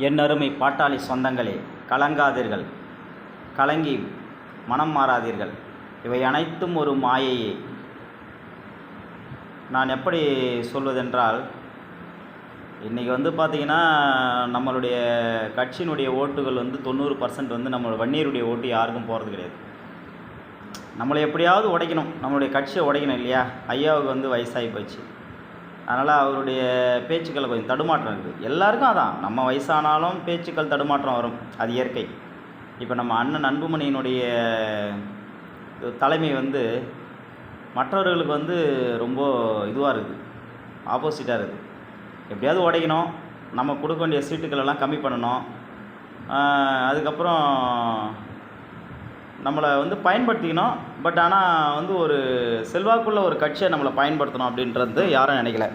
என் அருமை பாட்டாளி சொந்தங்களே, கலங்காதீர்கள், கலங்கி மனம் மாறாதீர்கள். இவை அனைத்தும் ஒரு மாயையே. நான் எப்படி சொல்வதென்றால், இன்றைக்கி பார்த்திங்கன்னா நம்மளுடைய கட்சியினுடைய ஓட்டுகள் 90% நம்ம வன்னியருடைய ஓட்டு யாருக்கும் போகிறது கிடையாது. நம்மளை எப்படியாவது உடைக்கணும், நம்மளுடைய கட்சியை உடைக்கணும் இல்லையா? ஐயாவுக்கு வயசாகி போச்சு. அதனால் அவருடைய பேச்சுக்கள் கொஞ்சம் தடுமாற்றம் இருக்குது. எல்லாருக்கும் அதான், நம்ம வயசானாலும் பேச்சுக்கள் தடுமாற்றம் வரும், அது இயற்கை. இப்போ நம்ம அண்ணன் அன்புமணியினுடைய தலைமை மற்றவர்களுக்கு ரொம்ப இதுவாக இருக்குது, ஆப்போசிட்டாக இருக்குது. எப்படியாவது உடைக்கணும், நம்ம கொடுக்க வேண்டிய சீட்டுக்களெல்லாம் கம்மி பண்ணணும், அதுக்கப்புறம் நம்மளை பயன்படுத்திக்கணும். பட் ஆனால் ஒரு செல்வாக்குள்ள ஒரு கட்சியை நம்மளை பயன்படுத்தணும் அப்படின்றது யாரும் நினைக்கல.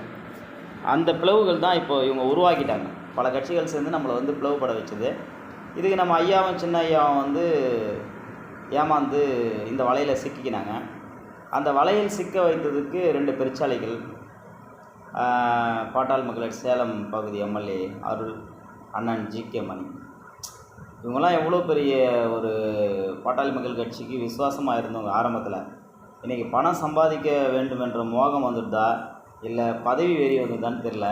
அந்த பிளவுகள் தான் இப்போ இவங்க உருவாக்கிட்டாங்க. பல கட்சிகள் சேர்ந்து நம்மளை பிளவுபட வச்சுது. இதுக்கு நம்ம ஐயாவும் சின்ன ஐயாவும் ஏமாந்து இந்த வலையில் சிக்கிக்கினாங்க. அந்த வலையில் சிக்க வைத்ததுக்கு 2 பெருச்சாளிகள், பாட்டாளி மக்கள் சேலம் பகுதி எம்எல்ஏ அருள், அண்ணன் ஜிகே மணி. இவங்கெல்லாம் எவ்வளோ பெரிய ஒரு பாட்டாளி மக்கள் கட்சிக்கு விசுவாசமாக இருந்தவங்க ஆரம்பத்தில். இன்றைக்கி பணம் சம்பாதிக்க வேண்டும் என்ற மோகம் வந்துடுதா இல்லை பதவி வெறி வந்துதான்னு தெரில.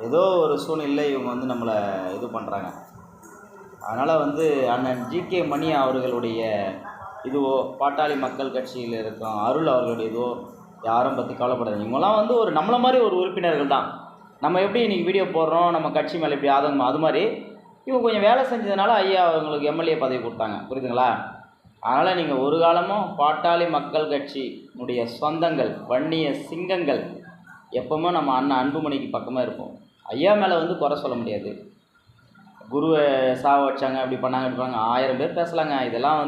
ஏதோ ஒரு சூழ்நிலை இவங்க நம்மளை இது பண்ணுறாங்க. அதனால் அண்ணன் ஜிகே மணி அவர்களுடைய இதுவோ, பாட்டாளி மக்கள் கட்சியில் இருக்கும் அருள் அவர்களுடைய இதுவோ யாரும் பற்றி கவலைப்படாது. இவங்கெல்லாம் ஒரு நம்மளை மாதிரி ஒரு உறுப்பினர்கள் தான். நம்ம எப்படி இன்றைக்கி வீடியோ போடுறோம், நம்ம கட்சி மேலே எப்படி ஆதங்கமாக, அது மாதிரி இவங்க கொஞ்சம் வேலை செஞ்சதுனால ஐயா அவங்களுக்கு எம்எல்ஏ பதவி கொடுத்தாங்க, புரியுதுங்களா? அதனால் நீங்கள் ஒரு காலமும் பாட்டாளி மக்கள் கட்சியினுடைய சொந்தங்கள், வன்னிய சிங்கங்கள் எப்போவுமே நம்ம அண்ணன் அன்புமணிக்கு பக்கமாக இருப்போம். ஐயா மேலே குறை சொல்ல முடியாது. குருவை சாவ வச்சாங்க, அப்படி பண்ணாங்க, இருப்பாங்க, 1000 பேர் பேசலாங்க. இதெல்லாம்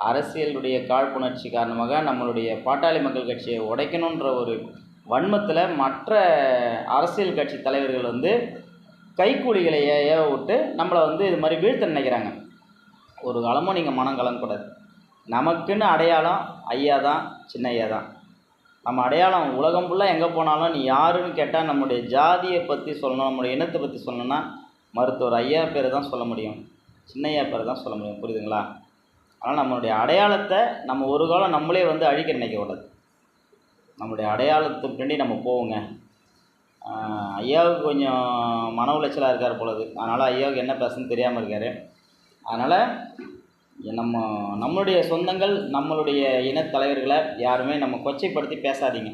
அரசியலுடைய காழ்ப்புணர்ச்சி காரணமாக நம்மளுடைய பாட்டாளி மக்கள் கட்சியை உடைக்கணுன்ற ஒரு வன்மத்தில் மற்ற அரசியல் கட்சி தலைவர்கள் கைக்கூலிகளை ஏற விட்டு நம்மளை இது மாதிரி வீழ்த்த நினைக்கிறாங்க. ஒரு காலமும் நீங்கள் மனம் கலங்கக்கூடாது. நமக்குன்னு அடையாளம் ஐயா தான், சின்ன ஐயா தான். நம்ம அடையாளம் உலகம் ஃபுல்லாக எங்கே போனாலும் நீ யாருன்னு கேட்டால் நம்முடைய ஜாதியை பற்றி சொல்லணும், நம்மளுடைய இனத்தை பற்றி சொல்லணும்னா மருத்துவர் ஐயா பேர் தான் சொல்ல முடியும், சின்ன ஐயா பேர் தான் சொல்ல முடியும், புரியுதுங்களா? ஆனால் நம்மளுடைய அடையாளத்தை நம்ம ஒரு காலம் நம்மளே அழிக்க நினைக்கக்கூடாது. நம்மளுடைய அடையாளத்துக்கு பின்னாடி நம்ம போவோங்க. ஐயாவுக்கு கொஞ்சம் மன உளைச்சலாக இருக்கார் போலது. அதனால் ஐயாவுக்கு என்ன பேசுன்னு தெரியாமல் இருக்கார். அதனால் நம்மளுடைய சொந்தங்கள், நம்மளுடைய இனத்தலைவர்களை யாருமே நம்ம கொச்சைப்படுத்தி பேசாதீங்க.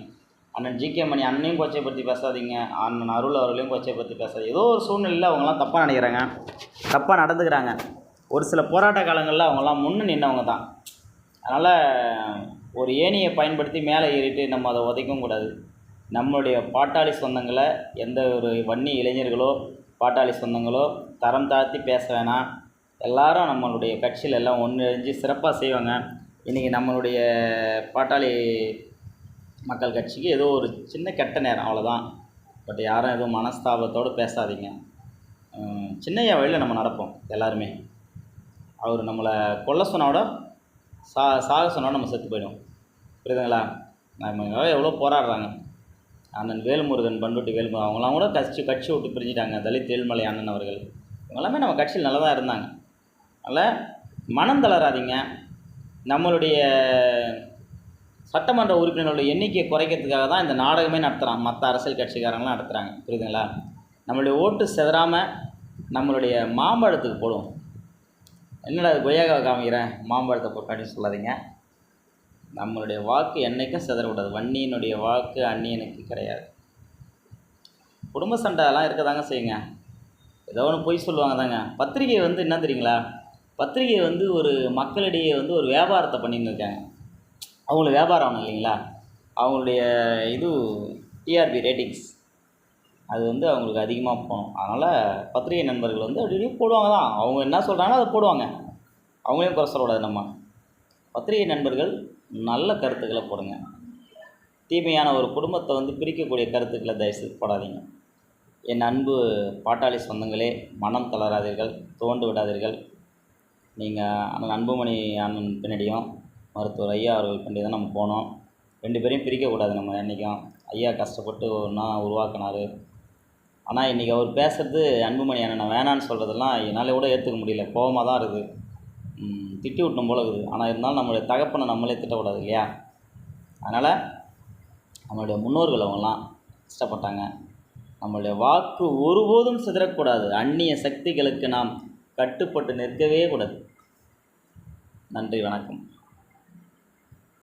அண்ணன் ஜிகே மணி அண்ணையும் கொச்சைப்படுத்தி பேசாதீங்க, அண்ணன் அருள் அவர்களையும் கொச்சைப்படுத்தி பேசாதீங்க. ஏதோ ஒரு சூழ்நிலையில் அவங்களாம் தப்பாக நினைக்கிறாங்க, தப்பாக நடந்துக்கிறாங்க. ஒரு சில போராட்ட காலங்களில் அவங்களாம் முன்னு நின்றவங்க தான். அதனால் ஒரு ஏணியை பயன்படுத்தி மேலே ஏறிட்டு நம்ம அதை உதைக்கவும் கூடாது. நம்மளுடைய பாட்டாளி சொந்தங்களை எந்த ஒரு வன்னி இளைஞர்களோ பாட்டாளி சொந்தங்களோ தரம் தாழ்த்தி பேச வேணாம். எல்லாரும் நம்மளுடைய கட்சியில் எல்லாம் ஒன்றிணைஞ்சு சிறப்பாக செய்வாங்க. இன்றைக்கி நம்மளுடைய பாட்டாளி மக்கள் கட்சிக்கு ஏதோ ஒரு சின்ன கெட்ட நேரம், அவ்வளோதான். பட் யாரும் எதுவும் மனஸ்தாபத்தோடு பேசாதீங்க. சின்னையா வழியில் நம்ம நடப்போம் எல்லாருமே. அவர் நம்மளை கொல்ல சொன்னோட சாக சொன்னோட நம்ம செத்து போயிடும், புரியுதுங்களா? நம்ம எவ்வளோ போராடுறாங்க. அண்ணன் வேல்முருகன், பண்ருட்டி வேல்முருகன், அவங்களாம் கூட கட்சி விட்டு பிரிஞ்சிட்டாங்க. தலித் ஏழ்மலை அண்ணன் அவர்கள் இவங்களாமே நம்ம கட்சியில் நல்லா தான் இருந்தாங்க. அதனால் மனம் தளராதிங்க. நம்மளுடைய சட்டமன்ற உறுப்பினர்களுடைய எண்ணிக்கையை குறைக்கிறதுக்காக தான் இந்த நாடகமே நடத்துகிறாங்க, மற்ற அரசியல் கட்சிக்காரங்களாம் நடத்துகிறாங்க, புரியுதுங்களா? நம்மளுடைய ஓட்டு செதறாமல் நம்மளுடைய மாம்பழத்துக்கு போடுவோம். என்னடா கொய்யாக்காவை காமிக்கிறேன், மாம்பழத்தை போட்டு அப்படின்னு சொல்லாதீங்க. நம்மளுடைய வாக்கு என்றைக்கும் செதறக்கூடாது. வன்னியினுடைய வாக்கு அந்நியனுக்கு கிடையாது. குடும்ப சண்டைலாம் இருக்க தாங்க செய்யுங்க. ஏதோ ஒன்று பொய் சொல்லுவாங்க தாங்க. பத்திரிகை என்ன தெரியுங்களா? பத்திரிகை ஒரு மக்களிடையே ஒரு வியாபாரத்தை பண்ணின்னு இருக்காங்க. அவங்களுக்கு வியாபாரம் ஆகணும் இல்லைங்களா? அவங்களுடைய இது டிஆர்பி ரேட்டிங்ஸ் அது அவங்களுக்கு அதிகமாக போகணும். அதனால் பத்திரிகை நண்பர்கள் அப்படி போடுவாங்க தான். அவங்க என்ன சொல்கிறாங்களோ அதை போடுவாங்க. அவங்களையும் குறை சொல்லக்கூடாது. நம்ம பத்திரிகை நண்பர்கள் நல்ல கருத்துக்களை போடுங்க. தீமையான ஒரு குடும்பத்தை பிரிக்கக்கூடிய கருத்துக்களை தயவுசெய்து போடாதீங்க. என் அன்பு பாட்டாளி சொந்தங்களே, மனம் தளராதீர்கள், தோண்டு விடாதீர்கள். நீங்கள் அண்ணன் அன்புமணி அண்ணன் பின்னாடியும் மருத்துவர் ஐயா அவர்கள் பின்னாடி தான் நம்ம போனோம். 2 பேரையும் பிரிக்கக்கூடாது. நம்ம என்றைக்கும் ஐயா கஷ்டப்பட்டு ஒன்றா உருவாக்கினார். ஆனால் இன்றைக்கி அவர் பேசுகிறது அன்புமணி அண்ணனை வேணான்னு சொல்கிறதெல்லாம் என்னால் கூட ஏற்றுக்க முடியல. கோவமாக தான் இருக்குது. திட்டி விட்டணும் போல இருக்குது. ஆனால் இருந்தாலும் நம்மளுடைய தகப்பனை நம்மளே திட்டக்கூடாது இல்லையா? அதனால் நம்மளுடைய முன்னோர்கள் அவங்களாம் கஷ்டப்பட்டாங்க. நம்மளுடைய வாக்கு ஒருபோதும் சிதறக்கூடாது. அந்நிய சக்திகளுக்கு நாம் கட்டுப்பட்டு நிற்கவே கூடாது. நன்றி, வணக்கம்.